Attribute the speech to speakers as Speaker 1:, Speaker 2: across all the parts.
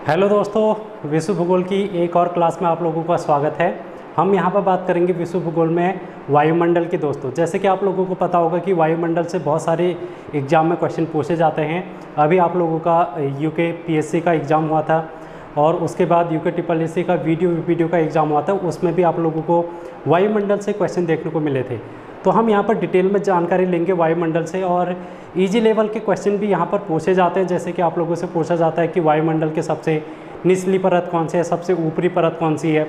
Speaker 1: Hello दोस्तों, विश्व भूगोल की एक और क्लास में आप लोगों का स्वागत है। हम यहाँ पर बात करेंगे विश्व भूगोल में वायुमंडल की। दोस्तों, जैसे कि आप लोगों को पता होगा कि वायुमंडल से बहुत सारे एग्ज़ाम में क्वेश्चन पूछे जाते हैं। अभी आप लोगों का यूके पीएससी का एग्ज़ाम हुआ था और उसके बाद यूके SSC का वीडियो का एग्ज़ाम हुआ था। उसमें भी आप लोगों को वायुमंडल से क्वेश्चन देखने को मिले थे। तो हम यहाँ पर डिटेल में जानकारी लेंगे वायुमंडल से, और इजी लेवल के क्वेश्चन भी यहाँ पर पूछे जाते हैं। जैसे कि आप लोगों से पूछा जाता है कि वायुमंडल के सबसे निचली परत कौन सी है, सबसे ऊपरी परत कौन सी है।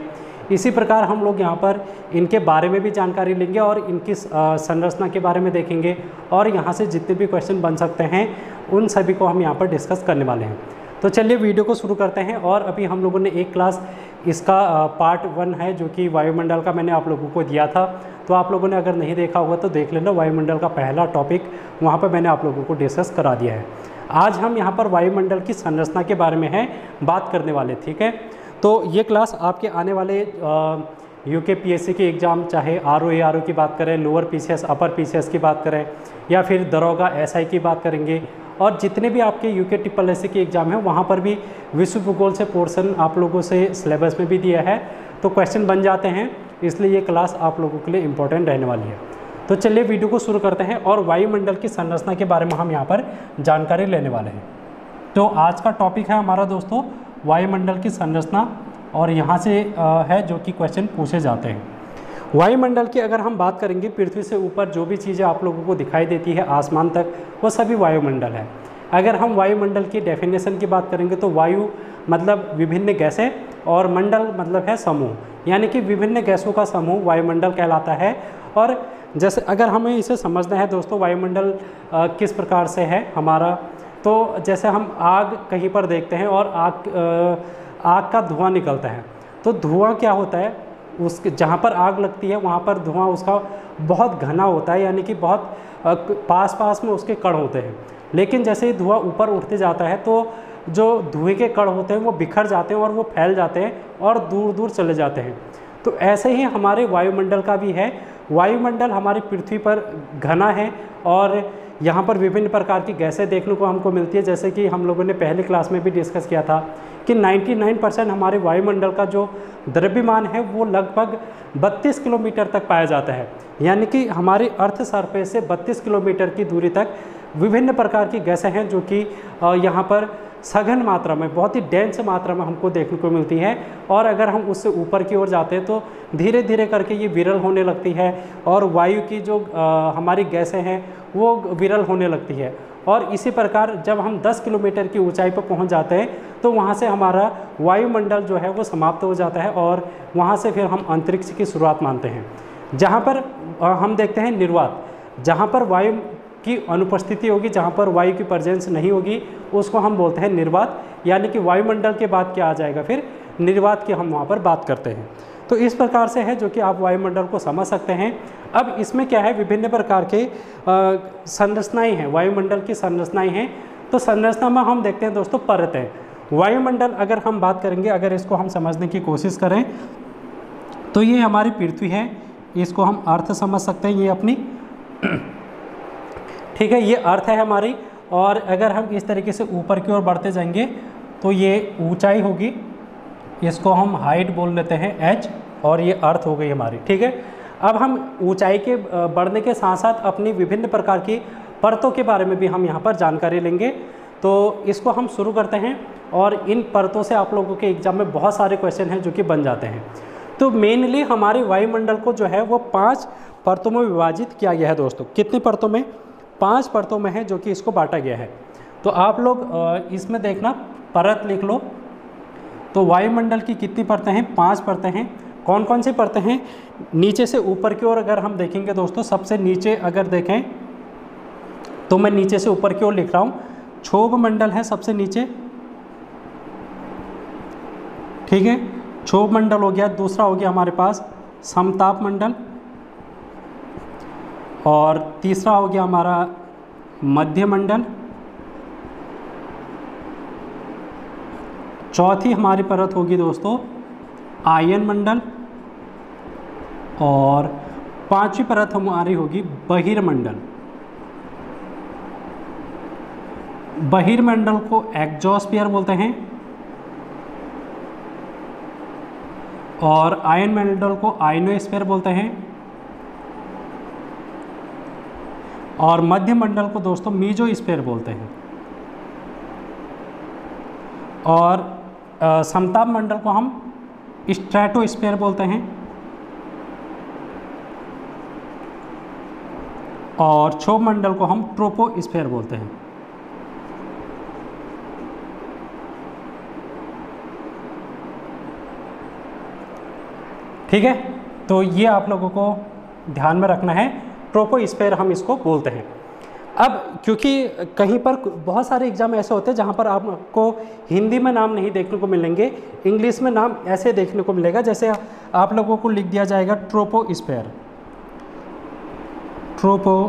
Speaker 1: इसी प्रकार हम लोग यहाँ पर इनके बारे में भी जानकारी लेंगे और इनकी संरचना के बारे में देखेंगे, और यहाँ से जितने भी क्वेश्चन बन सकते हैं उन सभी को हम यहाँ पर डिस्कस करने वाले हैं। तो चलिए वीडियो को शुरू करते हैं। और अभी हम लोगों ने एक क्लास इसका पार्ट 1 है जो कि वायुमंडल का मैंने आप लोगों को दिया था। तो आप लोगों ने अगर नहीं देखा होगा तो देख लेना, वायुमंडल का पहला टॉपिक वहाँ पर मैंने आप लोगों को डिस्कस करा दिया है। आज हम यहाँ पर वायुमंडल की संरचना के बारे में है बात करने वाले, ठीक है। तो ये क्लास आपके आने वाले यूके पीएससी के एग्ज़ाम, चाहे आरओ की बात करें, लोअर पीसीएस अपर पीसीएस की बात करें, या फिर दरोगा एसआई की बात करेंगे, और जितने भी आपके यूके SSC के एग्ज़ाम हैं वहाँ पर भी विश्व भूगोल से पोर्शन आप लोगों से सिलेबस में भी दिया है। तो क्वेश्चन बन जाते हैं, इसलिए ये क्लास आप लोगों के लिए इम्पोर्टेंट रहने वाली है। तो चलिए वीडियो को शुरू करते हैं और वायुमंडल की संरचना के बारे में हम यहाँ पर जानकारी लेने वाले हैं। तो आज का टॉपिक है हमारा दोस्तों वायुमंडल की संरचना, और यहाँ से है जो कि क्वेश्चन पूछे जाते हैं। वायुमंडल की अगर हम बात करेंगे, पृथ्वी से ऊपर जो भी चीज़ें आप लोगों को दिखाई देती है आसमान तक, वो सभी वायुमंडल है। अगर हम वायुमंडल की डेफिनेशन की बात करेंगे तो वायु मतलब विभिन्न गैसें, और मंडल मतलब है समूह, यानी कि विभिन्न गैसों का समूह वायुमंडल कहलाता है। और जैसे अगर हमें इसे समझना है दोस्तों, वायुमंडल किस प्रकार से है हमारा, तो जैसे हम आग कहीं पर देखते हैं और आग का धुआं निकलता है, तो धुआं क्या होता है, उसके जहाँ पर आग लगती है वहाँ पर धुआं उसका बहुत घना होता है, यानी कि बहुत पास में उसके कण होते हैं। लेकिन जैसे ही धुआं ऊपर उठते जाता है तो जो धुएं के कण होते हैं वो बिखर जाते हैं और वो फैल जाते हैं और दूर दूर चले जाते हैं। तो ऐसे ही हमारे वायुमंडल का भी है। वायुमंडल हमारी पृथ्वी पर घना है और यहाँ पर विभिन्न प्रकार की गैसें देखने को हमको मिलती है। जैसे कि हम लोगों ने पहले क्लास में भी डिस्कस किया था कि 99% हमारे वायुमंडल का जो द्रव्यमान है वो लगभग 32 किलोमीटर तक पाया जाता है, यानी कि हमारी अर्थ सरफेस से 32 किलोमीटर की दूरी तक विभिन्न प्रकार की गैसें हैं जो कि यहाँ पर सघन मात्रा में, बहुत ही डेंस मात्रा में हमको देखने को मिलती है। और अगर हम उससे ऊपर की ओर जाते हैं तो धीरे धीरे करके ये विरल होने लगती है, और वायु की जो हमारी गैसें हैं वो विरल होने लगती है। और इसी प्रकार जब हम 10 किलोमीटर की ऊंचाई पर पहुंच जाते हैं तो वहां से हमारा वायुमंडल जो है वो समाप्त हो जाता है, और वहां से फिर हम अंतरिक्ष की शुरुआत मानते हैं, जहां पर हम देखते हैं निर्वात, जहां पर वायु की अनुपस्थिति होगी, जहाँ पर वायु की प्रेजेंस नहीं होगी, उसको हम बोलते हैं निर्वात। यानी कि वायुमंडल के बाद क्या आ जाएगा, फिर निर्वात की हम वहाँ पर बात करते हैं। तो इस प्रकार से है जो कि आप वायुमंडल को समझ सकते हैं। अब इसमें क्या है, विभिन्न प्रकार के संरचनाएँ हैं, वायुमंडल की संरचनाएँ हैं। तो संरचना में हम देखते हैं दोस्तों परतें। वायुमंडल अगर हम बात करेंगे, अगर इसको हम समझने की कोशिश करें तो ये हमारी पृथ्वी है, इसको हम अर्थ समझ सकते हैं, ये अपनी ठीक है, ये अर्थ है हमारी। और अगर हम इस तरीके से ऊपर की ओर बढ़ते जाएंगे तो ये ऊंचाई होगी, इसको हम हाइट बोल लेते हैं h, और ये अर्थ हो गई हमारी, ठीक है। अब हम ऊंचाई के बढ़ने के साथ साथ अपनी विभिन्न प्रकार की परतों के बारे में भी हम यहाँ पर जानकारी लेंगे। तो इसको हम शुरू करते हैं, और इन परतों से आप लोगों के एग्जाम में बहुत सारे क्वेश्चन हैं जो कि बन जाते हैं। तो मेनली हमारे वायुमंडल को जो है वो 5 परतों में विभाजित किया गया है दोस्तों। कितनी परतों में? 5 परतों में है जो कि इसको बांटा गया है। तो आप लोग इसमें देखना, परत लिख लो। तो वायुमंडल की कितनी परतें हैं? 5 परतें हैं। कौन कौन सी परतें हैं? नीचे से ऊपर की ओर अगर हम देखेंगे दोस्तों, सबसे नीचे अगर देखें तो मैं नीचे से ऊपर की ओर लिख रहा हूँ, क्षोभ मंडल है सबसे नीचे, ठीक है, क्षोभ मंडल हो गया। दूसरा हो गया हमारे पास समताप मंडल, और तीसरा हो गया हमारा मध्य मंडल। चौथी हमारी परत होगी दोस्तों आयन मंडल, और 5वीं परत हमारी होगी बहिर्मंडल। बहिर्मंडल को एक्सोस्फीयर बोलते हैं, और आयन मंडल को आयनोस्फीयर बोलते हैं, और मध्य मंडल को दोस्तों मीजोस्फीयर बोलते हैं, और समताप मंडल को हम स्ट्रेटोस्फीयर बोलते हैं, और क्षोभ मंडल को हम ट्रोपोस्फीयर बोलते हैं। ठीक है, तो ये आप लोगों को ध्यान में रखना है, ट्रोपोस्फीयर हम इसको बोलते हैं। अब क्योंकि कहीं पर बहुत सारे एग्जाम ऐसे होते हैं जहाँ पर आपको हिंदी में नाम नहीं देखने को मिलेंगे, इंग्लिश में नाम ऐसे देखने को मिलेगा, जैसे आप लोगों को लिख दिया जाएगा ट्रोपोस्फीयर, ट्रोपोस्फीयर,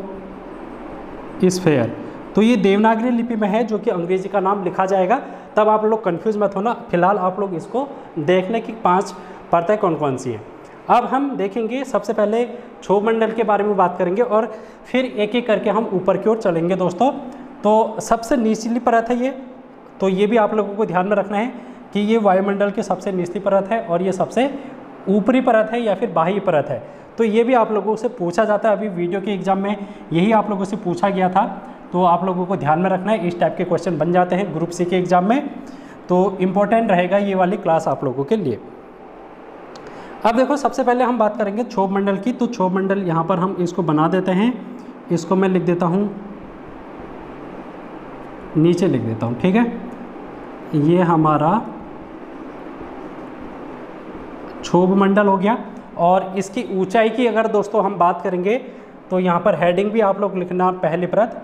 Speaker 1: तो ये देवनागरी लिपि में है जो कि अंग्रेजी का नाम लिखा जाएगा, तब आप लोग कंफ्यूज मत होना। फिलहाल आप लोग इसको देखने की 5 परतें कौन कौन सी हैं। अब हम देखेंगे, सबसे पहले क्षोभ मंडल के बारे में बात करेंगे और फिर एक एक करके हम ऊपर की ओर चलेंगे दोस्तों। तो सबसे निचली परत है ये, तो ये भी आप लोगों को ध्यान में रखना है कि ये वायुमंडल की सबसे निचली परत है और ये सबसे ऊपरी परत है या फिर बाह्य परत है। तो ये भी आप लोगों से पूछा जाता है, अभी वीडियो के एग्जाम में यही आप लोगों से पूछा गया था, तो आप लोगों को ध्यान में रखना है। इस टाइप के क्वेश्चन बन जाते हैं ग्रुप सी के एग्जाम में, तो इम्पोर्टेंट रहेगा ये वाली क्लास आप लोगों के लिए। अब देखो, सबसे पहले हम बात करेंगे क्षोभ मंडल की। तो क्षोभ मंडल यहाँ पर हम इसको बना देते हैं, इसको मैं लिख देता हूँ, नीचे लिख देता हूँ, ठीक है। ये हमारा क्षोभ मंडल हो गया। और इसकी ऊंचाई की अगर दोस्तों हम बात करेंगे तो यहाँ पर हेडिंग भी आप लोग लिखना, पहली परत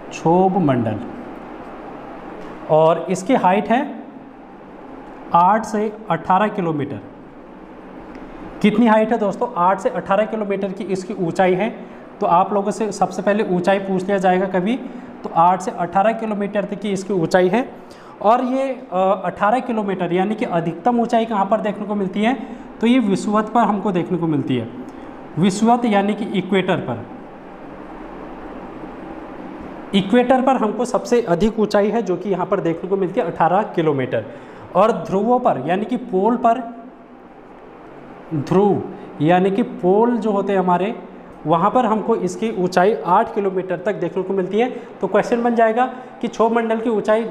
Speaker 1: क्षोभ मंडल, और इसकी हाइट है 8 से 18 किलोमीटर। कितनी हाइट है दोस्तों? 8 से 18 किलोमीटर की इसकी ऊंचाई है। तो आप लोगों से सबसे पहले ऊंचाई पूछ लिया जाएगा कभी, तो 8 से 18 किलोमीटर तक की इसकी ऊंचाई है। और ये 18 किलोमीटर यानी कि अधिकतम ऊंचाई कहाँ पर देखने को मिलती है? तो ये विषुवत पर हमको देखने को मिलती है, विषुवत यानी कि इक्वेटर पर। इक्वेटर पर हमको सबसे अधिक ऊंचाई है जो कि यहाँ पर देखने को मिलती है 18 किलोमीटर। और ध्रुवों पर यानी कि पोल पर, ध्रुव यानी कि पोल जो होते हैं हमारे, वहाँ पर हमको इसकी ऊंचाई 8 किलोमीटर तक देखने को मिलती है। तो क्वेश्चन बन जाएगा कि क्षोभ मंडल की ऊंचाई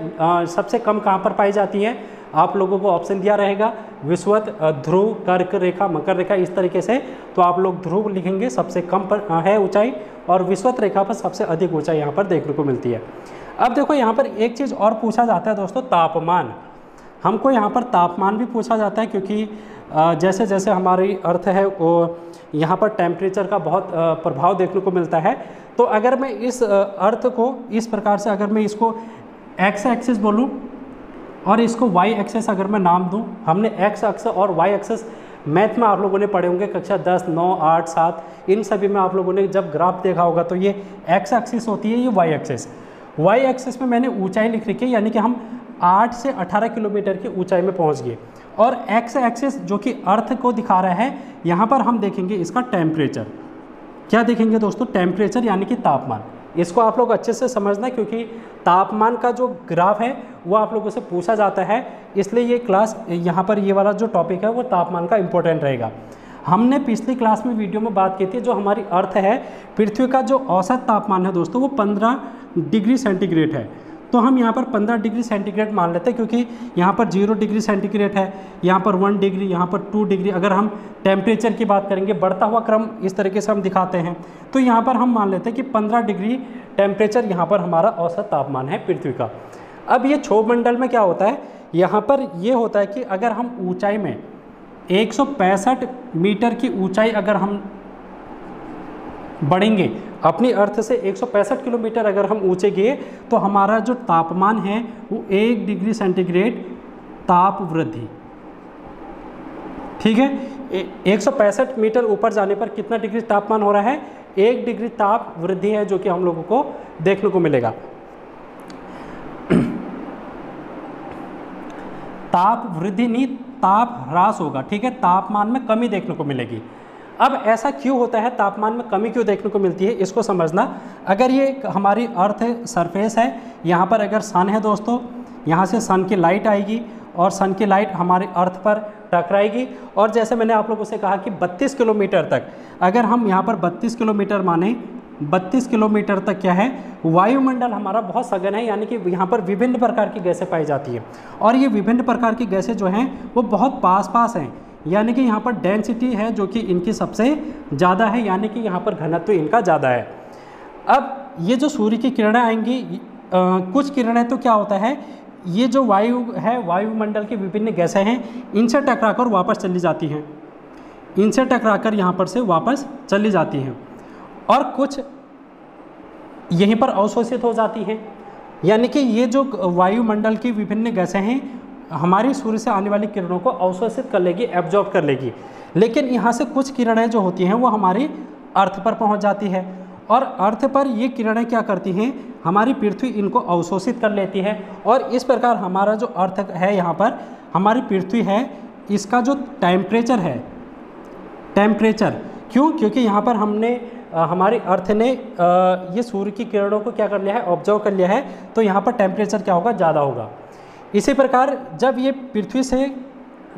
Speaker 1: सबसे कम कहाँ पर पाई जाती है? आप लोगों को ऑप्शन दिया रहेगा, विषुवत, ध्रुव, कर्क रेखा, मकर रेखा, इस तरीके से। तो आप लोग ध्रुव लिखेंगे, सबसे कम पर है ऊंचाई, और विषुवत रेखा पर सबसे अधिक ऊंचाई यहाँ पर देखने को मिलती है। अब देखो, यहाँ पर एक चीज़ और पूछा जाता है दोस्तों, तापमान। हमको यहाँ पर तापमान भी पूछा जाता है, क्योंकि जैसे जैसे हमारी अर्थ है वो यहाँ पर टेम्परेचर का बहुत प्रभाव देखने को मिलता है। तो अगर मैं इस अर्थ को इस प्रकार से, अगर मैं इसको एक्स एक्सिस बोलूँ और इसको वाई एक्सिस अगर मैं नाम दूँ, हमने एक्स अक्ष और वाई एक्सिस मैथ में आप लोगों ने पढ़े होंगे, कक्षा 10, 9, 8, 7 इन सभी में आप लोगों ने जब ग्राफ देखा होगा। तो ये एक्स एक्सिस होती है, ये वाई एक्सिस। वाई एक्सिस में मैंने ऊंचाई लिख रखी है, यानी कि हम 8 से 18 किलोमीटर की ऊंचाई में पहुंच गए। और एक्स एक्सिस जो कि अर्थ को दिखा रहा है, यहाँ पर हम देखेंगे इसका टेम्परेचर। क्या देखेंगे दोस्तों? टेम्परेचर यानी कि तापमान। इसको आप लोग अच्छे से समझना, क्योंकि तापमान का जो ग्राफ है वो आप लोगों से पूछा जाता है, इसलिए ये क्लास, यहाँ पर ये वाला जो टॉपिक है वो तापमान का इम्पोर्टेंट रहेगा। हमने पिछली क्लास में वीडियो में बात की थी, जो हमारी अर्थ है, पृथ्वी का जो औसत तापमान है दोस्तों वो 15 डिग्री सेंटीग्रेड है। तो हम यहाँ पर 15 डिग्री सेंटीग्रेड मान लेते हैं, क्योंकि यहाँ पर 0 डिग्री सेंटीग्रेड है, यहाँ पर 1 डिग्री, यहाँ पर 2 डिग्री। अगर हम टेम्परेचर की बात करेंगे, बढ़ता हुआ क्रम इस तरीके से हम दिखाते हैं, तो यहाँ पर हम मान लेते हैं कि 15 डिग्री टेम्परेचर यहाँ पर हमारा औसत तापमान है पृथ्वी का। अब ये क्षोभ मंडल में क्या होता है? यहाँ पर ये होता है कि अगर हम ऊँचाई में 165 मीटर की ऊँचाई अगर हम बढ़ेंगे अपनी अर्थ से, 165 किलोमीटर अगर हम ऊंचे गए, तो हमारा जो तापमान है वो 1 डिग्री सेंटीग्रेड ताप वृद्धि, ठीक है। 165 मीटर ऊपर जाने पर कितना डिग्री तापमान हो रहा है? 1 डिग्री ताप वृद्धि है, जो कि हम लोगों को देखने को मिलेगा। ताप वृद्धि नहीं, ताप ह्रास होगा, ठीक है। तापमान में कमी देखने को मिलेगी। अब ऐसा क्यों होता है, तापमान में कमी क्यों देखने को मिलती है, इसको समझना। अगर ये हमारी अर्थ सरफेस है, यहाँ पर अगर सन है दोस्तों, यहाँ से सन की लाइट आएगी और सन की लाइट हमारे अर्थ पर टकराएगी। और जैसे मैंने आप लोगों से कहा कि 32 किलोमीटर तक, अगर हम यहाँ पर 32 किलोमीटर माने, 32 किलोमीटर तक क्या है, वायुमंडल हमारा बहुत सघन है, यानी कि यहाँ पर विभिन्न प्रकार की गैसें पाई जाती हैं। और ये विभिन्न प्रकार की गैसें जो हैं वो बहुत पास पास हैं, यानी कि यहाँ पर डेंसिटी है जो कि इनकी सबसे ज़्यादा है, यानी कि यहाँ पर घनत्व इनका ज़्यादा है। अब ये जो सूर्य की किरणें आएंगी, कुछ किरणें तो क्या होता है, ये जो वायु है, वायुमंडल की विभिन्न गैसें हैं, इनसे टकराकर वापस चली जाती हैं, इनसे टकराकर यहाँ पर से वापस चली जाती हैं, और कुछ यहीं पर अवशोषित हो जाती हैं। यानी कि ये जो वायुमंडल की विभिन्न गैसें हैं हमारी सूर्य से आने वाली किरणों को अवशोषित कर लेगी, एब्जॉर्ब कर लेगी। लेकिन यहाँ से कुछ किरणें जो होती हैं वो हमारी अर्थ पर पहुँच जाती है, और अर्थ पर ये किरणें क्या करती हैं, हमारी पृथ्वी इनको अवशोषित कर लेती है। और इस प्रकार हमारा जो अर्थ है, यहाँ पर हमारी पृथ्वी है, इसका जो टेम्परेचर है, टेम्परेचर क्यों, क्योंकि यहाँ पर हमने हमारी अर्थ ने ये सूर्य की किरणों को क्या कर लिया है, ऑब्जर्व कर लिया है, तो यहाँ पर टेम्परेचर क्या होगा, ज़्यादा होगा। इसी प्रकार जब ये पृथ्वी से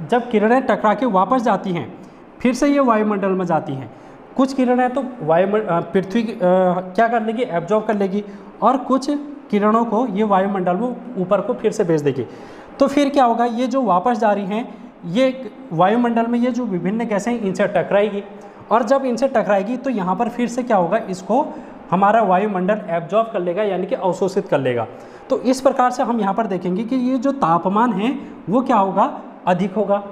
Speaker 1: जब किरणें टकरा के वापस जाती हैं, फिर से ये वायुमंडल में जाती हैं, कुछ किरणें तो पृथ्वी क्या कर लेगी, एब्जॉर्ब कर लेगी, और कुछ किरणों को ये वायुमंडल में ऊपर को फिर से भेज देगी। तो फिर क्या होगा, ये जो वापस जा रही हैं, ये वायुमंडल में ये जो विभिन्न गैसें इनसे टकराएगी, और जब इनसे टकराएगी तो यहाँ पर फिर से क्या होगा, इसको हमारा वायुमंडल एब्जॉर्ब कर लेगा, यानी कि अवशोषित कर लेगा। तो इस प्रकार से हम यहाँ पर देखेंगे कि ये जो तापमान है वो क्या होगा, अधिक होगा।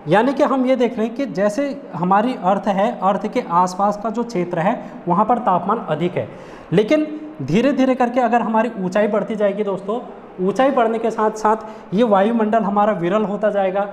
Speaker 1: यानी कि हम ये देख रहे हैं कि जैसे हमारी अर्थ है, अर्थ के आसपास का जो क्षेत्र है वहाँ पर तापमान अधिक है, लेकिन धीरे धीरे करके अगर हमारी ऊंचाई बढ़ती जाएगी दोस्तों, ऊंचाई बढ़ने के साथ साथ ये वायुमंडल हमारा विरल होता जाएगा,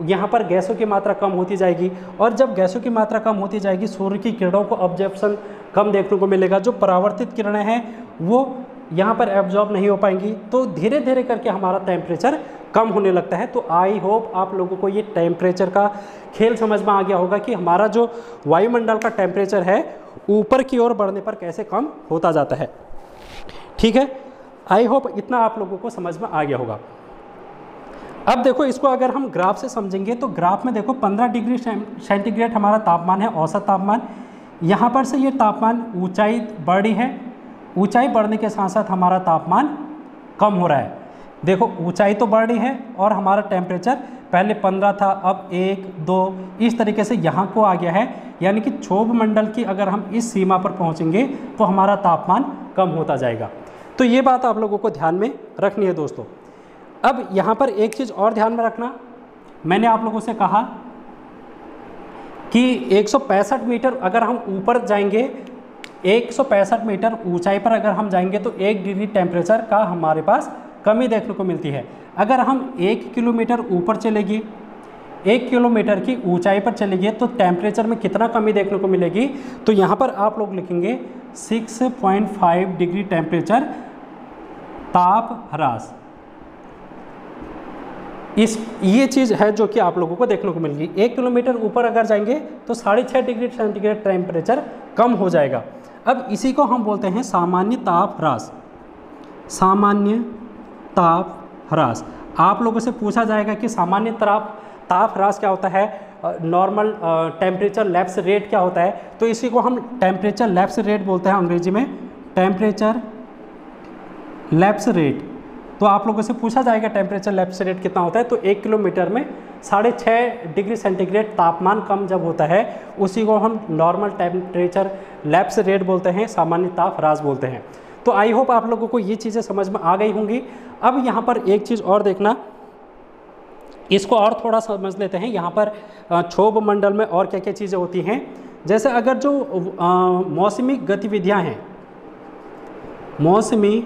Speaker 1: यहाँ पर गैसों की मात्रा कम होती जाएगी, और जब गैसों की मात्रा कम होती जाएगी, सूर्य की किरणों को ऑब्जर्प्शन कम देखने को मिलेगा, जो परावर्तित किरणें हैं वो यहाँ पर एब्जॉर्ब नहीं हो पाएंगी, तो धीरे धीरे करके हमारा टेम्परेचर कम होने लगता है। तो आई होप आप लोगों को ये टेम्परेचर का खेल समझ में आ गया होगा कि हमारा जो वायुमंडल का टेम्परेचर है ऊपर की ओर बढ़ने पर कैसे कम होता जाता है। ठीक है, आई होप इतना आप लोगों को समझ में आ गया होगा। अब देखो, इसको अगर हम ग्राफ से समझेंगे तो ग्राफ में देखो 15 डिग्री सेंटीग्रेड हमारा तापमान है, औसत तापमान। यहाँ पर से ये तापमान ऊंचाई बढ़ी है, ऊंचाई बढ़ने के साथ साथ हमारा तापमान कम हो रहा है। देखो ऊंचाई तो बढ़ रही है और हमारा टेम्परेचर पहले 15 था, अब 1, 2 इस तरीके से यहाँ को आ गया है। यानी कि क्षोभ मंडल की अगर हम इस सीमा पर पहुँचेंगे तो हमारा तापमान कम होता जाएगा। तो ये बात आप लोगों को ध्यान में रखनी है दोस्तों। अब यहाँ पर एक चीज़ और ध्यान में रखना, मैंने आप लोगों से कहा कि 165 मीटर अगर हम ऊपर जाएंगे, 165 मीटर ऊंचाई पर अगर हम जाएंगे तो 1 डिग्री टेम्परेचर का हमारे पास कमी देखने को मिलती है। अगर हम 1 किलोमीटर ऊपर चलेगी, 1 किलोमीटर की ऊंचाई पर चलेगी तो टेम्परेचर में कितना कमी देखने को मिलेगी, तो यहाँ पर आप लोग लिखेंगे 6.5 डिग्री टेम्परेचर ताप ह्रास। ये चीज़ है जो कि आप लोगों को देखने को मिलेगी। 1 किलोमीटर ऊपर अगर जाएंगे तो 6.5 डिग्री सेंटीग्रेड टेम्परेचर कम हो जाएगा। अब इसी को हम बोलते हैं सामान्य ताप ह्रास। सामान्य ताप ह्रास। आप लोगों से पूछा जाएगा कि सामान्य ताप ह्रास क्या होता है, नॉर्मल टेम्परेचर लैप्स रेट क्या होता है, तो इसी को हम टेम्परेचर लैप्स रेट बोलते हैं अंग्रेजी में, टेम्परेचर लैप्स रेट। तो आप लोगों से पूछा जाएगा टेम्परेचर लैप्स रेट कितना होता है, तो 1 किलोमीटर में 6.5 डिग्री सेंटीग्रेड तापमान कम जब होता है उसी को हम नॉर्मल टेम्परेचर लैप्स रेट बोलते हैं, सामान्य ताप ह्रास बोलते हैं। तो आई होप आप लोगों को ये चीज़ें समझ में आ गई होंगी। अब यहाँ पर एक चीज़ और देखना, इसको और थोड़ा समझ लेते हैं। यहाँ पर क्षोभ मंडल में और क्या क्या चीज़ें होती हैं, जैसे अगर जो मौसमी गतिविधियाँ हैं, मौसमी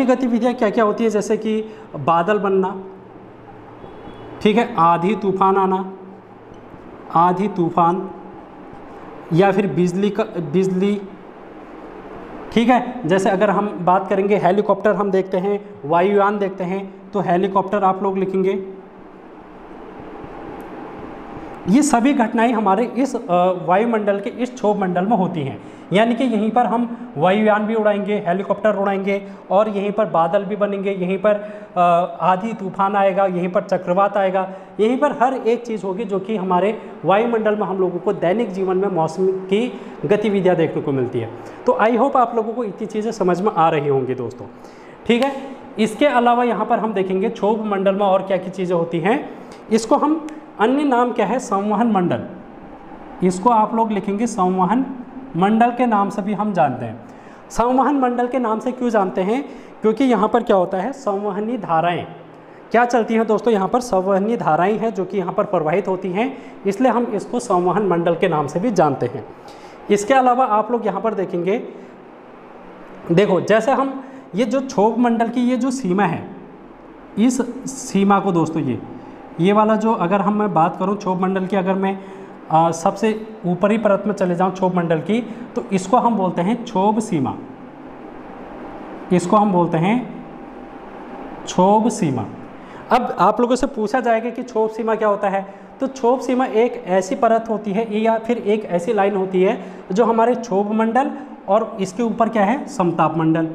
Speaker 1: गतिविधियाँ क्या क्या होती है, जैसे कि बादल बनना, ठीक है, आंधी तूफान आना, आंधी तूफान, या फिर बिजली, ठीक है। जैसे अगर हम बात करेंगे हेलीकॉप्टर हम देखते हैं, वायुयान देखते हैं, तो हेलीकॉप्टर आप लोग लिखेंगे, ये सभी घटनाएं हमारे इस वायुमंडल के इस क्षोभ मंडल में होती हैं। यानी कि यहीं पर हम वायुयान भी उड़ाएंगे, हेलीकॉप्टर उड़ाएंगे, और यहीं पर बादल भी बनेंगे, यहीं पर आंधी तूफान आएगा, यहीं पर चक्रवात आएगा, यहीं पर हर एक चीज़ होगी जो कि हमारे वायुमंडल में हम लोगों को दैनिक जीवन में मौसम की गतिविधियाँ देखने को मिलती है। तो आई होप आप लोगों को इतनी चीज़ें समझ में आ रही होंगी दोस्तों, ठीक है। इसके अलावा यहाँ पर हम देखेंगे क्षोभ मंडल में और क्या क्या चीज़ें होती हैं। इसको हम अन्य नाम क्या है, संवहन मंडल, इसको आप लोग लिखेंगे संवहन मंडल के नाम से भी हम जानते हैं। संवहन मंडल के नाम से क्यों जानते हैं, क्योंकि यहाँ पर क्या होता है, संवहनी धाराएं क्या चलती हैं दोस्तों, यहाँ पर संवहनी धाराएं हैं जो कि यहाँ पर प्रवाहित होती हैं, इसलिए हम इसको संवहन मंडल के नाम से भी जानते हैं। इसके अलावा आप लोग यहाँ पर देखेंगे, देखो जैसे हम ये जो क्षोभ मंडल की ये जो सीमा है, इस सीमा को दोस्तों ये वाला जो, अगर मैं बात करूं क्षोभ मंडल की, अगर मैं सबसे ऊपरी परत में चले जाऊं क्षोभ मंडल की, तो इसको हम बोलते हैं क्षोभ सीमा, इसको हम बोलते हैं क्षोभ सीमा। अब आप लोगों से पूछा जाएगा कि क्षोभ सीमा क्या होता है, तो क्षोभ सीमा एक ऐसी परत होती है या फिर एक ऐसी लाइन होती है जो हमारे क्षोभ मंडल और इसके ऊपर क्या है, समताप मंडल।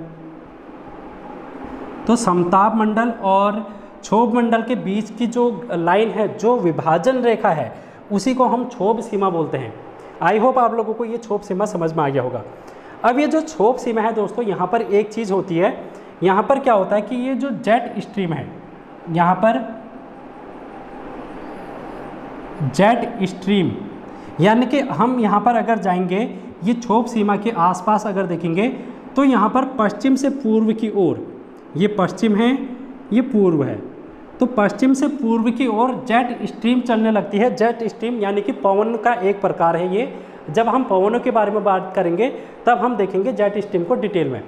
Speaker 1: तो समताप मंडल और क्षोभ मंडल के बीच की जो लाइन है, जो विभाजन रेखा है, उसी को हम क्षोभ सीमा बोलते हैं। आई होप आप लोगों को ये क्षोभ सीमा समझ में आ गया होगा। अब ये जो क्षोभ सीमा है दोस्तों, यहाँ पर एक चीज़ होती है, यहाँ पर क्या होता है कि ये जो जेट स्ट्रीम है, यहाँ पर जेट स्ट्रीम, यानी कि हम यहाँ पर अगर जाएंगे, ये क्षोभ सीमा के आसपास अगर देखेंगे, तो यहाँ पर पश्चिम से पूर्व की ओर, ये पश्चिम है, ये पूर्व है, तो पश्चिम से पूर्व की ओर जेट स्ट्रीम चलने लगती है। जेट स्ट्रीम यानी कि पवन का एक प्रकार है ये। जब हम पवनों के बारे में बात करेंगे तब हम देखेंगे जेट स्ट्रीम को डिटेल में।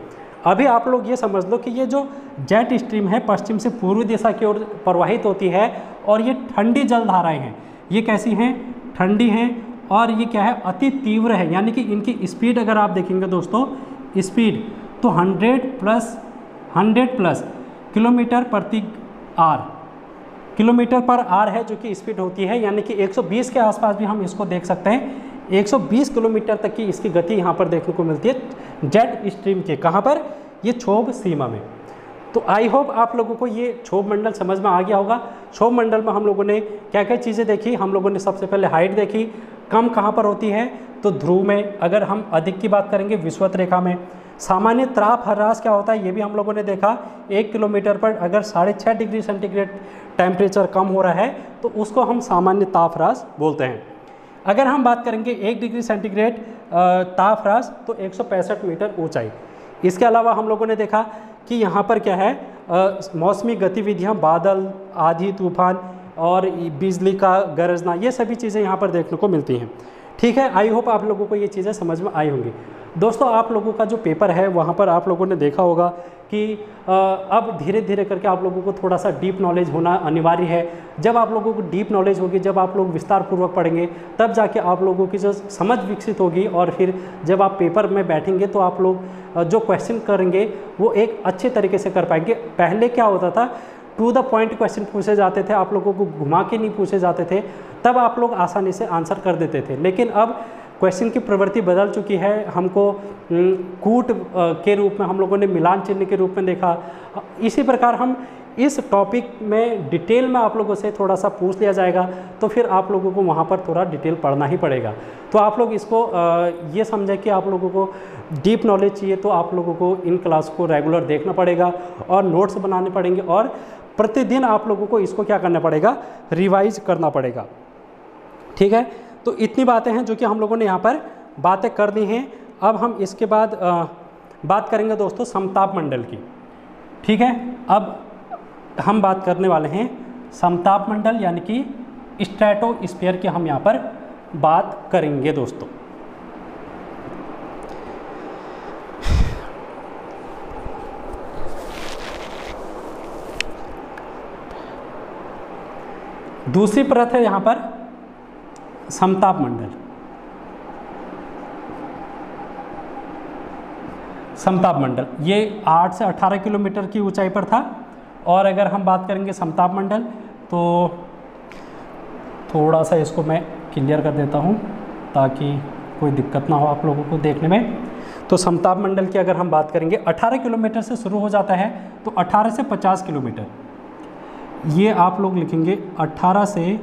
Speaker 1: अभी आप लोग ये समझ लो कि ये जो जेट स्ट्रीम है पश्चिम से पूर्व दिशा की ओर प्रवाहित होती है, और ये ठंडी जलधाराएं हैं। ये कैसी हैं, ठंडी हैं, और ये क्या है, अति तीव्र है। यानी कि इनकी स्पीड अगर आप देखेंगे दोस्तों, स्पीड तो 100 प्लस किलोमीटर प्रति आर, किलोमीटर पर आर है जो कि स्पीड होती है। यानी कि 120 के आसपास भी हम इसको देख सकते हैं। 120 किलोमीटर तक की इसकी गति यहाँ पर देखने को मिलती है जेट स्ट्रीम के। कहाँ पर, ये क्षोभ सीमा में। तो आई होप आप लोगों को ये क्षोभ मंडल समझ में आ गया होगा। क्षोभ मंडल में हम लोगों ने क्या क्या चीज़ें देखी। हम लोगों ने सबसे पहले हाइट देखी, कम कहाँ पर होती है, तो ध्रुव में। अगर हम अधिक की बात करेंगे, विषुवत रेखा में। सामान्य ताप ह्रास क्या होता है, ये भी हम लोगों ने देखा। 1 किलोमीटर पर अगर 6.5 डिग्री सेंटीग्रेड टेम्परेचर कम हो रहा है तो उसको हम सामान्य ताप ह्रास बोलते हैं। अगर हम बात करेंगे 1 डिग्री सेंटीग्रेड ताप ह्रास, तो 165 मीटर ऊंचाई। इसके अलावा हम लोगों ने देखा कि यहाँ पर क्या है, मौसमी गतिविधियाँ, बादल, आंधी तूफान और बिजली का गरजना, ये सभी चीज़ें यहाँ पर देखने को मिलती हैं। ठीक है, आई होप आप लोगों को ये चीज़ें समझ में आई होंगी। दोस्तों, आप लोगों का जो पेपर है वहाँ पर आप लोगों ने देखा होगा कि अब धीरे धीरे करके आप लोगों को थोड़ा सा डीप नॉलेज होना अनिवार्य है। जब आप लोगों को डीप नॉलेज होगी, जब आप लोग विस्तार पूर्वक पढ़ेंगे, तब जाके आप लोगों की जो समझ विकसित होगी, और फिर जब आप पेपर में बैठेंगे तो आप लोग जो क्वेश्चन करेंगे वो एक अच्छे तरीके से कर पाएंगे। पहले क्या होता था, टू द पॉइंट क्वेश्चन पूछे जाते थे, आप लोगों को घुमा के नहीं पूछे जाते थे, तब आप लोग आसानी से आंसर कर देते थे। लेकिन अब क्वेश्चन की प्रवृत्ति बदल चुकी है। हमको कूट के रूप में, हम लोगों ने मिलान चिन्ह के रूप में देखा। इसी प्रकार हम इस टॉपिक में डिटेल में आप लोगों से थोड़ा सा पूछ लिया जाएगा, तो फिर आप लोगों को वहाँ पर थोड़ा डिटेल पढ़ना ही पड़ेगा। तो आप लोग इसको ये समझें कि आप लोगों को डीप नॉलेज चाहिए, तो आप लोगों को इन क्लास को रेगुलर देखना पड़ेगा और नोट्स बनाने पड़ेंगे, और प्रतिदिन आप लोगों को इसको क्या करना पड़ेगा, रिवाइज करना पड़ेगा। ठीक है, तो इतनी बातें हैं जो कि हम लोगों ने यहाँ पर बातें कर दी हैं। अब हम इसके बाद बात करेंगे दोस्तों समताप मंडल की। ठीक है, अब हम बात करने वाले हैं समताप मंडल यानी कि स्ट्रेटोस्फीयर की हम यहाँ पर बात करेंगे दोस्तों। दूसरी परत है यहाँ पर समताप मंडल। समताप मंडल ये 8 से 18 किलोमीटर की ऊंचाई पर था। और अगर हम बात करेंगे समताप मंडल, तो थोड़ा सा इसको मैं क्लियर कर देता हूँ ताकि कोई दिक्कत ना हो आप लोगों को देखने में। तो समताप मंडल की अगर हम बात करेंगे 18 किलोमीटर से शुरू हो जाता है, तो 18 से 50 किलोमीटर, ये आप लोग लिखेंगे 18 से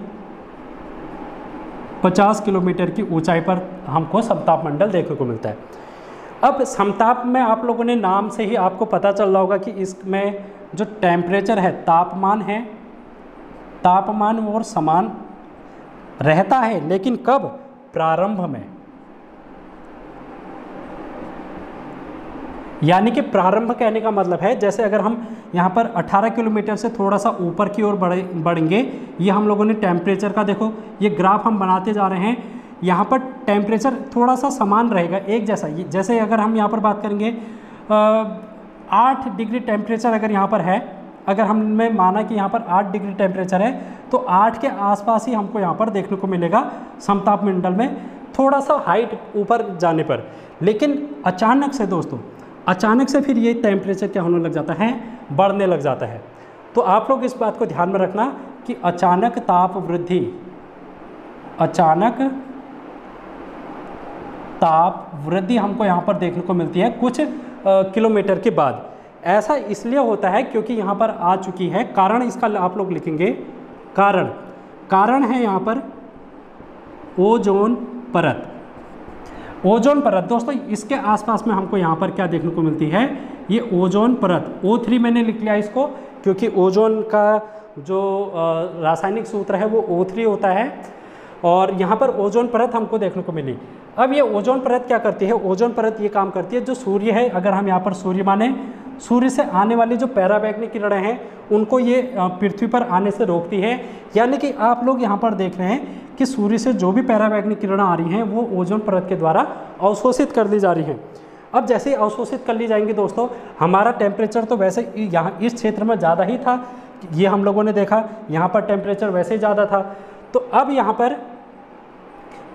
Speaker 1: 50 किलोमीटर की ऊंचाई पर हमको समताप मंडल देखने को मिलता है। अब समताप में आप लोगों ने नाम से ही आपको पता चल रहा होगा कि इसमें जो टेम्परेचर है, तापमान है, तापमान और समान रहता है, लेकिन कब? प्रारंभ में। यानी कि प्रारंभ कहने का मतलब है, जैसे अगर हम यहाँ पर 18 किलोमीटर से थोड़ा सा ऊपर की ओर बढ़ेंगे, ये हम लोगों ने टेम्परेचर का देखो ये ग्राफ हम बनाते जा रहे हैं, यहाँ पर टेम्परेचर थोड़ा सा समान रहेगा, एक जैसा। जैसे अगर हम यहाँ पर बात करेंगे 8 डिग्री टेम्परेचर अगर यहाँ पर है, अगर हमने माना कि यहाँ पर 8 डिग्री टेम्परेचर है, तो 8 के आसपास ही हमको यहाँ पर देखने को मिलेगा समताप मंडल में, थोड़ा सा हाइट ऊपर जाने पर। लेकिन अचानक से दोस्तों, अचानक से फिर ये टेम्परेचर क्या होने लग जाता है? बढ़ने लग जाता है। तो आप लोग इस बात को ध्यान में रखना कि अचानक ताप वृद्धि, अचानक ताप वृद्धि हमको यहाँ पर देखने को मिलती है कुछ किलोमीटर के बाद। ऐसा इसलिए होता है क्योंकि यहाँ पर आ चुकी है, कारण इसका आप लोग लिखेंगे कारण है यहाँ पर ओजोन परत। ओजोन परत दोस्तों, इसके आसपास में हमको यहाँ पर क्या देखने को मिलती है? ये ओजोन परत, O3 मैंने लिख लिया इसको, क्योंकि ओजोन का जो रासायनिक सूत्र है वो O3 होता है, और यहाँ पर ओजोन परत हमको देखने को मिली। अब ये ओजोन परत क्या करती है? ओजोन परत ये काम करती है, जो सूर्य है, अगर हम यहाँ पर सूर्य माने, सूर्य से आने वाली जो पराबैंगनी किरणें हैं उनको ये पृथ्वी पर आने से रोकती है। यानी कि आप लोग यहाँ पर देख रहे हैं कि सूर्य से जो भी पराबैंगनी किरणें आ रही हैं वो ओजोन परत के द्वारा अवशोषित कर ली जा रही हैं। अब जैसे ही अवशोषित कर ली जाएंगी दोस्तों, हमारा टेम्परेचर तो वैसे यहाँ इस क्षेत्र में ज़्यादा ही था, ये हम लोगों ने देखा, यहाँ पर टेम्परेचर वैसे ही ज़्यादा था। तो अब यहाँ पर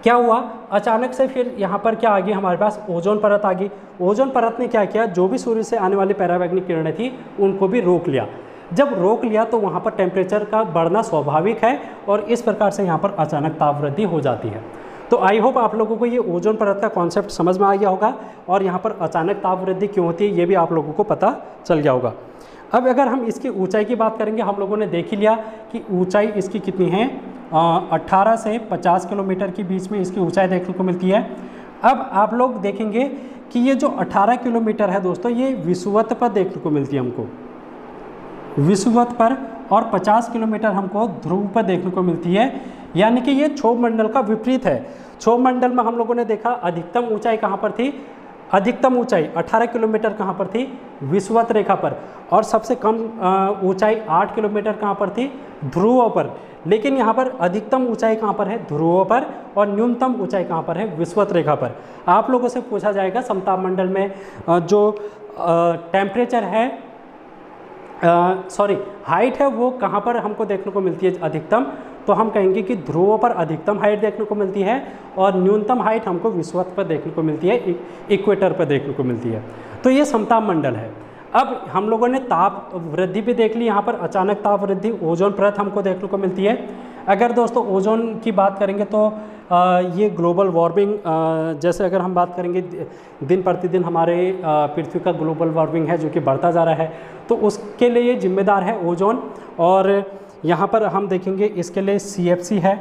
Speaker 1: क्या हुआ? अचानक से फिर यहाँ पर क्या आ गई हमारे पास? ओजोन परत आ गई। ओजोन परत ने क्या किया? जो भी सूर्य से आने वाली पराबैंगनी किरणें थी उनको भी रोक लिया। जब रोक लिया तो वहाँ पर टेम्परेचर का बढ़ना स्वाभाविक है, और इस प्रकार से यहाँ पर अचानक ताप वृद्धि हो जाती है। तो आई होप आप लोगों को ये ओजोन परत का कॉन्सेप्ट समझ में आ गया होगा, और यहाँ पर अचानक ताप वृद्धि क्यों होती है ये भी आप लोगों को पता चल गया होगा। अब अगर हम इसकी ऊंचाई की बात करेंगे, हम लोगों ने देख ही लिया कि ऊंचाई इसकी कितनी है, 18 से 50 किलोमीटर के बीच में इसकी ऊंचाई देखने को मिलती है। अब आप लोग देखेंगे कि ये जो 18 किलोमीटर है दोस्तों, ये विषुवत पर देखने को मिलती है हमको, विषुवत पर, और 50 किलोमीटर हमको ध्रुव पर देखने को मिलती है। यानी कि ये क्षोभ मंडल का विपरीत है। क्षोभ मंडल में हम लोगों ने देखा अधिकतम ऊंचाई कहाँ पर थी? अधिकतम ऊंचाई 18 किलोमीटर कहाँ पर थी? विषुवत रेखा पर। और सबसे कम ऊंचाई 8 किलोमीटर कहाँ पर थी? ध्रुवों पर। लेकिन यहाँ पर अधिकतम ऊंचाई कहाँ पर है? ध्रुवों पर, और न्यूनतम ऊंचाई कहाँ पर है? विषुवत रेखा पर। आप लोगों से पूछा जाएगा समताप मंडल में जो टेम्परेचर है, हाइट है, वो कहाँ पर हमको देखने को मिलती है अधिकतम? तो हम कहेंगे कि ध्रुवों पर अधिकतम हाइट देखने को मिलती है, और न्यूनतम हाइट हमको विषुवत पर देखने को मिलती है, इक्वेटर पर देखने को मिलती है। तो ये समताप मंडल है। अब हम लोगों ने ताप वृद्धि भी देख ली, यहाँ पर अचानक ताप वृद्धि, ओजोन परत हमको देखने को मिलती है। अगर दोस्तों ओजोन की बात करेंगे तो ये ग्लोबल वार्मिंग, जैसे अगर हम बात करेंगे दिन प्रतिदिन हमारे पृथ्वी का ग्लोबल वार्मिंग है जो कि बढ़ता जा रहा है, तो उसके लिए ये जिम्मेदार है ओजोन। और यहाँ पर हम देखेंगे इसके लिए CFC है,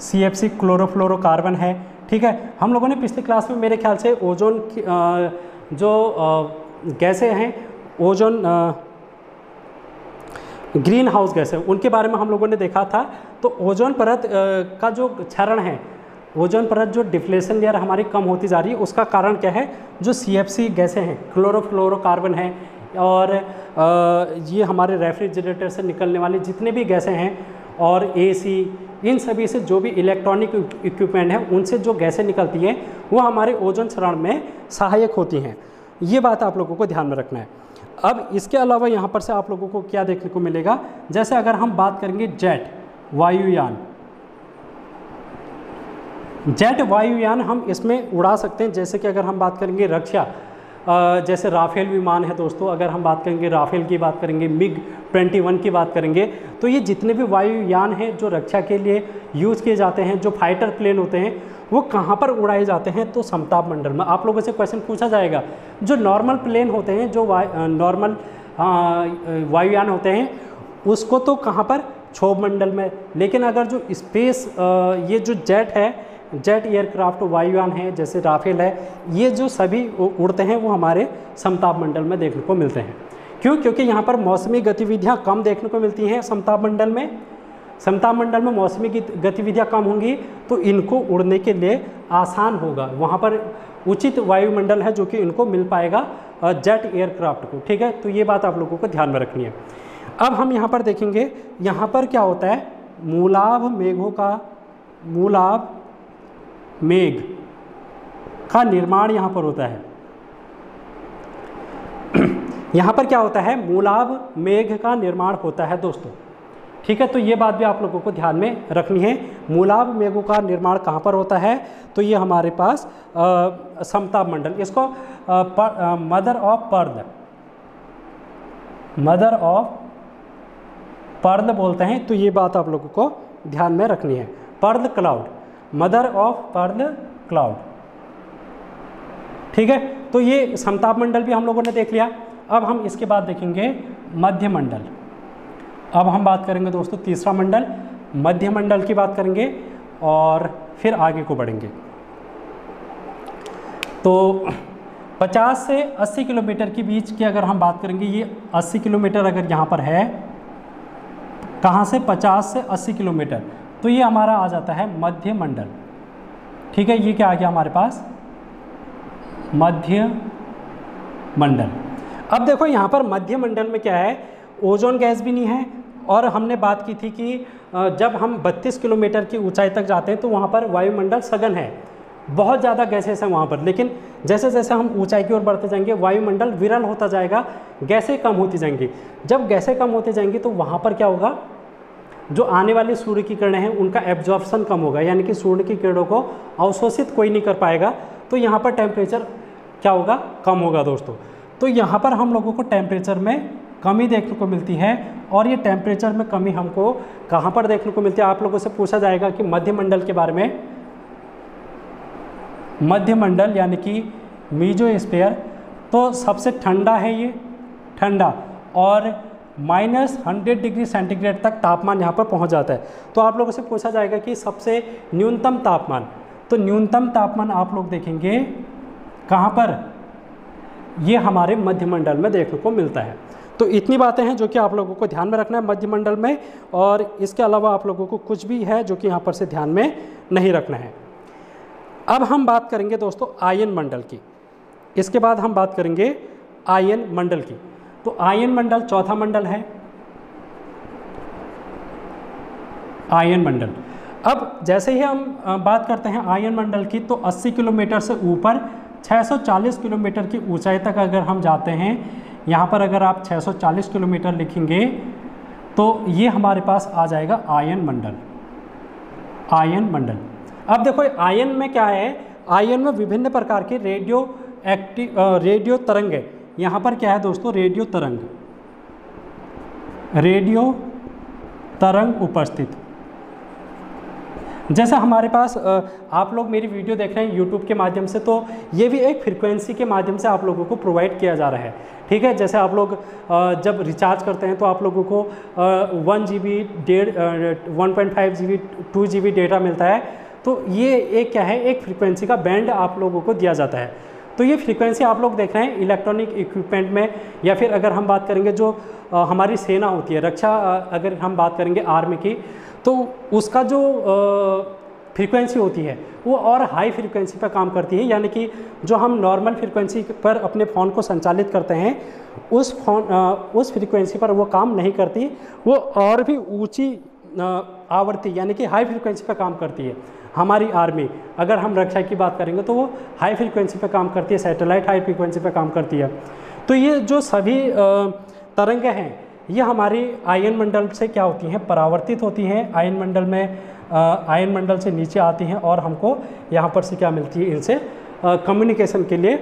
Speaker 1: CFC क्लोरोफ्लोरोकार्बन है। ठीक है, हम लोगों ने पिछली क्लास में मेरे ख्याल से ओजोन की जो गैसें हैं, ओजोन ग्रीन हाउस गैसें, उनके बारे में हम लोगों ने देखा था। तो ओजोन परत का जो क्षरण है, ओजोन परत जो डिफ्लेशन लेयर हमारी कम होती जा रही है, उसका कारण क्या है? जो CFC गैसें हैं, क्लोरोफ्लोरोकार्बन है, और ये हमारे रेफ्रिजरेटर से निकलने वाली जितने भी गैसें हैं, और AC, इन सभी से जो भी इलेक्ट्रॉनिक इक्विपमेंट हैं उनसे जो गैसें निकलती हैं वो हमारे ओजोन क्षरण में सहायक होती हैं। ये बात आप लोगों को ध्यान में रखना है। अब इसके अलावा यहाँ पर से आप लोगों को क्या देखने को मिलेगा? जैसे अगर हम बात करेंगे जेट वायुयान, जेट वायुयान हम इसमें उड़ा सकते हैं। जैसे कि अगर हम बात करेंगे रक्षा जैसे राफेल विमान है दोस्तों, अगर हम बात करेंगे राफेल की बात करेंगे, MiG-21 की बात करेंगे, तो ये जितने भी वायुयान हैं जो रक्षा के लिए यूज़ किए जाते हैं, जो फाइटर प्लेन होते हैं, वो कहाँ पर उड़ाए जाते हैं? तो समताप मंडल में। आप लोगों से क्वेश्चन पूछा जाएगा, जो नॉर्मल प्लेन होते हैं, जो नॉर्मल वायुयान होते हैं, उसको तो कहाँ पर? क्षोभ मंडल में। लेकिन अगर जो स्पेस ये जो जेट है, जेट एयरक्राफ्ट वायुयान है, जैसे राफेल है, ये जो सभी उड़ते हैं वो हमारे समताप मंडल में देखने को मिलते हैं। क्यों? क्योंकि यहाँ पर मौसमी गतिविधियाँ कम देखने को मिलती हैं समताप मंडल में। समताप मंडल में मौसमी गतिविधियाँ कम होंगी तो इनको उड़ने के लिए आसान होगा, वहाँ पर उचित वायुमंडल है जो कि इनको मिल पाएगा जेट एयरक्राफ्ट को। ठीक है, तो ये बात आप लोगों को ध्यान में रखनी है। अब हम यहाँ पर देखेंगे, यहाँ पर क्या होता है? मूलाभ मेघ का निर्माण यहाँ पर होता है। यहाँ पर क्या होता है? मूलाभ मेघ का निर्माण होता है दोस्तों। ठीक है, तो ये बात भी आप लोगों को ध्यान में रखनी है। मूलाभ मेघों का निर्माण कहाँ पर होता है? तो ये हमारे पास समताप मंडल, इसको मदर ऑफ पर्ल बोलते हैं। तो ये बात आप लोगों को ध्यान में रखनी है। Pearl cloud, mother of pearl cloud. ठीक है, तो ये समताप मंडल भी हम लोगों ने देख लिया। अब हम इसके बाद देखेंगे मध्य मंडल। अब हम बात करेंगे दोस्तों तीसरा मंडल, मध्य मंडल की बात करेंगे और फिर आगे को बढ़ेंगे। तो 50 से 80 किलोमीटर के बीच की अगर हम बात करेंगे, ये 80 किलोमीटर अगर यहाँ पर है, कहाँ से? 50 से 80 किलोमीटर, तो ये हमारा आ जाता है मध्य मंडल। ठीक है, ये क्या आ गया हमारे पास? मध्य मंडल। अब देखो यहाँ पर मध्य मंडल में क्या है? ओजोन गैस भी नहीं है, और हमने बात की थी कि जब हम 32 किलोमीटर की ऊंचाई तक जाते हैं तो वहाँ पर वायुमंडल सघन है, बहुत ज़्यादा गैसेस हैं वहाँ पर। लेकिन जैसे जैसे हम ऊंचाई की ओर बढ़ते जाएंगे वायुमंडल विरल होता जाएगा, गैसें कम होती जाएंगी। जब गैसें कम होती जाएंगी तो वहाँ पर क्या होगा? जो आने वाली सूर्य की किरणें हैं उनका एब्जॉर्प्शन कम होगा, यानी कि सूर्य की किरणों को अवशोषित कोई नहीं कर पाएगा। तो यहाँ पर टेम्परेचर क्या होगा? कम होगा दोस्तों। तो यहाँ पर हम लोगों को टेम्परेचर में कमी देखने को मिलती है, और ये टेम्परेचर में कमी हमको कहाँ पर देखने को मिलती है? आप लोगों से पूछा जाएगा कि मध्य मंडल के बारे में। मध्य मंडल यानी कि मीजोस्फीयर, तो सबसे ठंडा है ये, ठंडा, और -100 डिग्री सेंटीग्रेड तक तापमान यहाँ पर पहुँच जाता है। तो आप लोगों से पूछा जाएगा कि सबसे न्यूनतम तापमान, तो न्यूनतम तापमान आप लोग देखेंगे कहाँ पर? ये हमारे मध्य मंडल में देखने को मिलता है। तो इतनी बातें हैं जो कि आप लोगों को ध्यान में रखना है मध्य मंडल में, और इसके अलावा आप लोगों को कुछ भी है जो कि यहाँ पर से ध्यान में नहीं रखना है। अब हम बात करेंगे दोस्तों आयन मंडल की, इसके बाद हम बात करेंगे आयन मंडल की। तो आयन मंडल चौथा मंडल है, आयन मंडल। अब जैसे ही हम बात करते हैं आयन मंडल की, तो 80 किलोमीटर से ऊपर 640 किलोमीटर की ऊंचाई तक अगर हम जाते हैं, यहाँ पर अगर आप 640 किलोमीटर लिखेंगे तो ये हमारे पास आ जाएगा आयन मंडल। आयन मंडल। अब देखो आयन में क्या है? आयन में विभिन्न प्रकार के रेडियो तरंग है। यहाँ पर क्या है दोस्तों? रेडियो तरंग उपस्थित। जैसे हमारे पास आप लोग मेरी वीडियो देख रहे हैं यूट्यूब के माध्यम से, तो ये भी एक फ्रीक्वेंसी के माध्यम से आप लोगों को प्रोवाइड किया जा रहा है। ठीक है, जैसे आप लोग जब रिचार्ज करते हैं तो आप लोगों को 1 GB 1.5 GB 2 GB डेटा मिलता है। तो ये एक क्या है? एक फ्रीक्वेंसी का बैंड आप लोगों को दिया जाता है। तो ये फ्रीक्वेंसी आप लोग देख रहे हैं इलेक्ट्रॉनिक इक्विपमेंट में, या फिर अगर हम बात करेंगे जो हमारी सेना होती है, रक्षा, अगर हम बात करेंगे आर्मी की, तो उसका जो फ्रीक्वेंसी होती है वो और हाई फ्रीक्वेंसी पर काम करती है। यानी कि जो हम नॉर्मल फ्रीक्वेंसी पर अपने फ़ोन को संचालित करते हैं, उस फ्रीक्वेंसी पर वो काम नहीं करती, वो और भी ऊंची आवृत्ति यानी कि हाई फ्रीक्वेंसी पर काम करती है। हमारी आर्मी, अगर हम रक्षा की बात करेंगे तो वो हाई फ्रीक्वेंसी पर काम करती है, सैटेलाइट हाई फ्रीक्वेंसी पर काम करती है। तो ये जो सभी तरंग हैं ये हमारी आयन मंडल से क्या होती हैं? परावर्तित होती हैं आयन मंडल में, आयन मंडल से नीचे आती हैं, और हमको यहाँ पर से क्या मिलती है? इनसे कम्युनिकेशन के लिए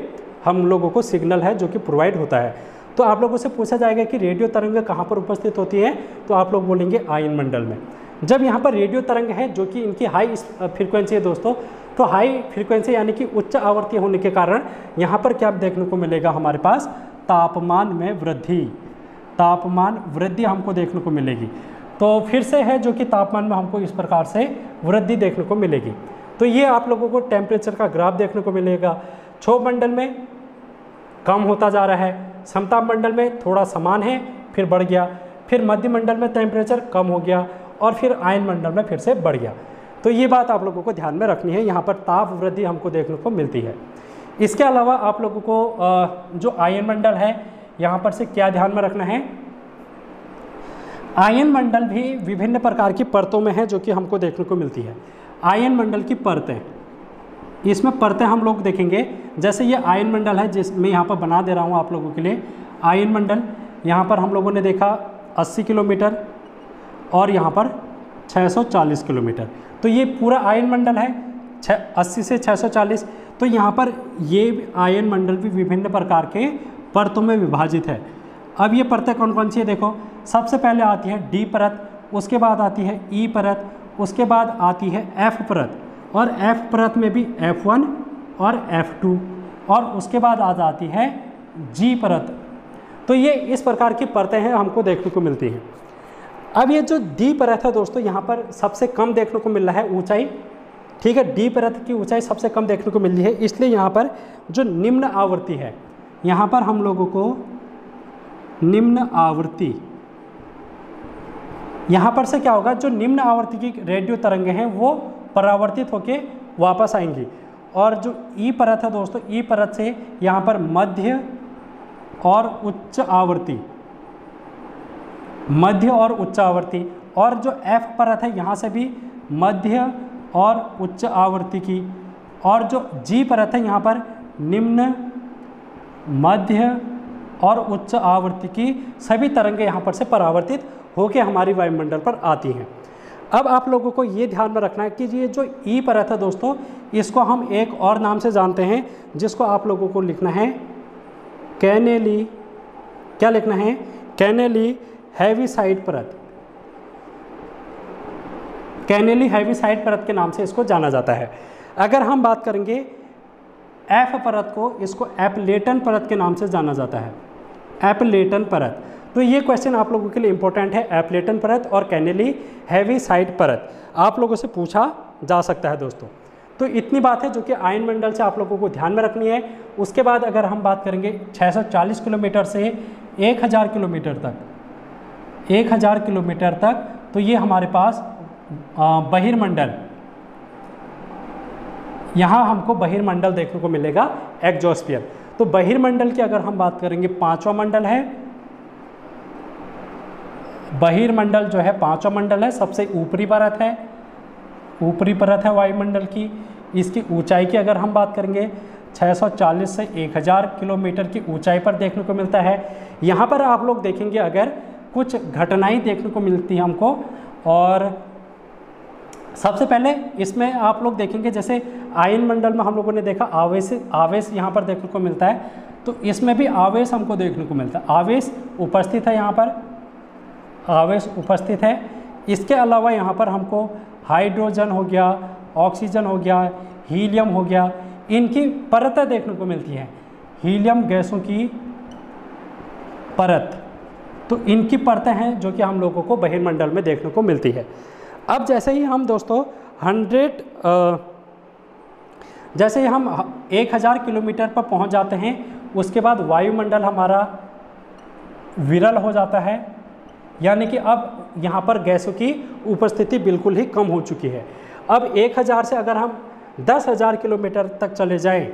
Speaker 1: हम लोगों को सिग्नल है जो कि प्रोवाइड होता है। तो आप लोगों से पूछा जाएगा कि रेडियो तरंग कहाँ पर उपस्थित होती है, तो आप लोग बोलेंगे आयन मंडल में। जब यहाँ पर रेडियो तरंग है जो कि इनकी हाई फ्रीक्वेंसी है दोस्तों, तो हाई फ्रीक्वेंसी यानी कि उच्च आवृत्ति होने के कारण यहाँ पर क्या देखने को मिलेगा, हमारे पास तापमान में वृद्धि, तापमान वृद्धि हमको देखने को मिलेगी। तो फिर से है जो कि तापमान में हमको इस प्रकार से वृद्धि देखने को मिलेगी। तो ये आप लोगों को टेम्परेचर का ग्राफ देखने को मिलेगा। क्षोभ मंडल में कम होता जा रहा है, समताप मंडल में थोड़ा समान है फिर बढ़ गया, फिर मध्य मंडल में टेम्परेचर कम हो गया और फिर आयन मंडल में फिर से बढ़ गया। तो ये बात आप लोगों को ध्यान में रखनी है, यहाँ पर ताप वृद्धि हमको देखने को मिलती है। इसके अलावा आप लोगों को जो आयन मंडल है यहाँ पर से क्या ध्यान में रखना है, आयन मंडल भी विभिन्न प्रकार की परतों में है जो कि हमको देखने को मिलती है। आयन मंडल की परतें, इसमें परतें हम लोग देखेंगे, जैसे ये आयन मंडल है जिसमें यहाँ पर बना दे रहा हूँ आप लोगों के लिए। आयन मंडल यहाँ पर हम लोगों ने देखा 80 किलोमीटर और यहाँ पर 640 किलोमीटर। तो ये पूरा आयन मंडल है 80 से 640। तो यहाँ पर ये आयन मंडल भी विभिन्न प्रकार के परतों में विभाजित है। अब ये परतें कौन कौन सी है देखो, सबसे पहले आती है डी परत, उसके बाद आती है ई परत, उसके बाद आती है एफ परत, और एफ परत में भी F1 और F2, और उसके बाद आ जाती है जी परत। तो ये इस प्रकार की परतें हैं हमको देखने को मिलती हैं। अब ये जो डी परत है दोस्तों, यहाँ पर सबसे कम देखने को मिल रहा है ऊंचाई, ठीक है, डी परत की ऊंचाई सबसे कम देखने को मिल रही है, इसलिए यहाँ पर जो निम्न आवृत्ति है, यहाँ पर हम लोगों को निम्न आवृत्ति, यहाँ पर से क्या होगा, जो निम्न आवृत्ति की रेडियो तरंगें हैं वो परावर्तित होके वापस आएंगी। और जो ई परत है दोस्तों, ई परत से यहाँ पर मध्य और उच्च आवृत्ति, मध्य और उच्च आवृत्ति, और जो एफ परत है यहाँ से भी मध्य और उच्च आवृत्ति की, और जो जी परत है यहाँ पर निम्न, मध्य और उच्च आवृत्ति की सभी तरंगें यहाँ पर से परावर्तित होकर हमारी वायुमंडल पर आती हैं। अब आप लोगों को ये ध्यान में रखना है कि ये जो ई परत है दोस्तों, इसको हम एक और नाम से जानते हैं जिसको आप लोगों को लिखना है कैनेली, क्या लिखना है, कैनेली हेविसाइड परत, कैनेली हेविसाइड परत के नाम से इसको जाना जाता है। अगर हम बात करेंगे एफ परत को, इसको एपलेटन परत के नाम से जाना जाता है, एपलेटन परत। तो ये क्वेश्चन आप लोगों के लिए इंपॉर्टेंट है, एपलेटन परत और कैनेली हेविसाइड परत आप लोगों से पूछा जा सकता है दोस्तों। तो इतनी बात है जो कि आयन मंडल से आप लोगों को ध्यान में रखनी है। उसके बाद अगर हम बात करेंगे 640 किलोमीटर से 1000 किलोमीटर तक, 1000 किलोमीटर तक, तो ये हमारे पास बहिर्मंडल, यहाँ हमको बहिर्मंडल देखने को मिलेगा, एक्सोस्फीयर। तो बहिर्मंडल की अगर हम बात करेंगे, पांचवा मंडल है बहिर्मंडल, जो है पांचवा मंडल है, सबसे ऊपरी परत है, ऊपरी परत है वायुमंडल की। इसकी ऊंचाई की अगर हम बात करेंगे 640 से 1000 किलोमीटर की ऊंचाई पर देखने को मिलता है। यहाँ पर आप लोग देखेंगे अगर कुछ घटनाएं देखने को मिलती हैं हमको, और सबसे पहले इसमें आप लोग देखेंगे जैसे आयन मंडल में हम लोगों ने देखा आवेश यहाँ पर देखने को मिलता है, तो इसमें भी आवेश हमको देखने को मिलता है, आवेश उपस्थित है, यहाँ पर आवेश उपस्थित है। इसके अलावा यहाँ पर हमको हाइड्रोजन हो गया, ऑक्सीजन हो गया, हीलियम हो गया, इनकी परतें देखने को मिलती हैं, हीलियम गैसों की परत। तो इनकी परतें हैं जो कि हम लोगों को बहिर्मंडल में देखने को मिलती है। अब जैसे ही हम दोस्तों 1000 किलोमीटर पर पहुंच जाते हैं, उसके बाद वायुमंडल हमारा विरल हो जाता है, यानी कि अब यहाँ पर गैसों की उपस्थिति बिल्कुल ही कम हो चुकी है। अब 1000 से अगर हम 10,000 किलोमीटर तक चले जाएं,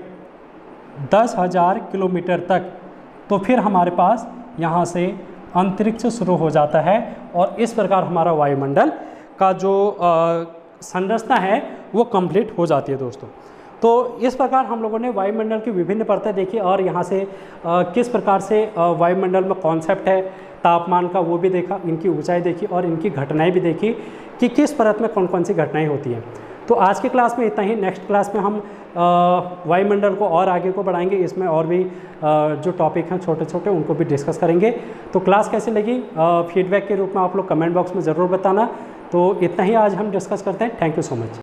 Speaker 1: 10,000 किलोमीटर तक, तो फिर हमारे पास यहाँ से अंतरिक्ष शुरू हो जाता है, और इस प्रकार हमारा वायुमंडल का जो संरचना है वो कंप्लीट हो जाती है दोस्तों। तो इस प्रकार हम लोगों ने वायुमंडल की विभिन्न परतें देखी, और यहाँ से किस प्रकार से वायुमंडल में कॉन्सेप्ट है तापमान का वो भी देखा, इनकी ऊंचाई देखी, और इनकी घटनाएं भी देखी कि किस परत में कौन कौन सी घटनाएं होती हैं। तो आज की क्लास में इतना ही। नेक्स्ट क्लास में हम वायुमंडल को और आगे को बढ़ाएंगे, इसमें और भी जो टॉपिक हैं छोटे छोटे उनको भी डिस्कस करेंगे। तो क्लास कैसी लगी फीडबैक के रूप में आप लोग कमेंट बॉक्स में ज़रूर बताना। तो इतना ही आज हम डिस्कस करते हैं। Thank you so much.